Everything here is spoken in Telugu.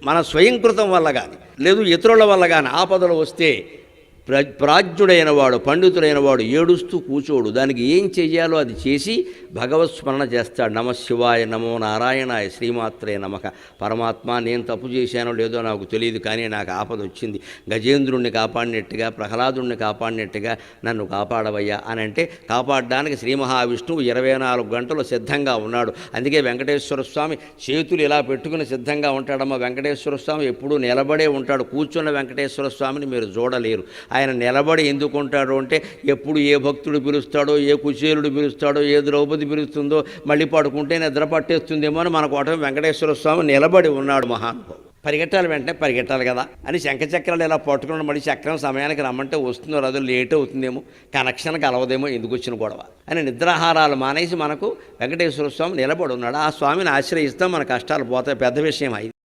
మన స్వయంకృతం వల్ల కానీ లేదు ఇతరుల వల్ల కానీ ఆపదలు వస్తే ప్రాజ్ఞుడైన వాడు, పండితుడైన వాడు ఏడుస్తూ కూచోడు. దానికి ఏం చెయ్యాలో అది చేసి భగవత్ స్మరణ చేస్తాడు. నమ శివాయ, నమో నారాయణాయ, శ్రీమాత్రే నమః. పరమాత్మ, నేను తప్పు చేశానో లేదో నాకు తెలియదు, కానీ నాకు ఆపద వచ్చింది. గజేంద్రుణ్ణి కాపాడినట్టుగా, ప్రహ్లాదుణ్ణి కాపాడినట్టుగా నన్ను కాపాడవయ్యా అని అంటే కాపాడడానికి శ్రీ మహావిష్ణువు 24 గంటలు సిద్ధంగా ఉన్నాడు. అందుకే వెంకటేశ్వర స్వామి చేతులు ఇలా పెట్టుకుని సిద్ధంగా ఉంటాడమ్మా. వెంకటేశ్వర స్వామి ఎప్పుడూ నిలబడే ఉంటాడు. కూర్చున్న వెంకటేశ్వర స్వామిని మీరు చూడలేరు. ఆయన నిలబడి ఎందుకు ఉంటాడు అంటే ఎప్పుడు ఏ భక్తుడు పిలుస్తాడో, ఏ కుచేలుడు పిలుస్తాడో, ఏ ద్రౌపది పిలుస్తుందో మళ్ళీ పడుకుంటే నిద్ర పట్టేస్తుందేమో అని మన కోట వెంకటేశ్వర స్వామి నిలబడి ఉన్నాడు. మహానుభావుడు పరిగెట్టాలి, వెంటనే పరిగెట్టాలి కదా అని శంఖచక్రాలు ఇలా పట్టుకుని మళ్ళీ చక్రం సమయానికి రమ్మంటే వస్తుందో రాదో, లేట్ అవుతుందేమో, కనెక్షన్ కలవదేమో, ఎందుకు వచ్చిన గొడవ అని నిద్రాహారాలు మానేసి మనకు వెంకటేశ్వర స్వామి నిలబడి ఉన్నాడు. ఆ స్వామిని ఆశ్రయిస్తాం, మన కష్టాలు పోతాయి. పెద్ద విషయం అయింది.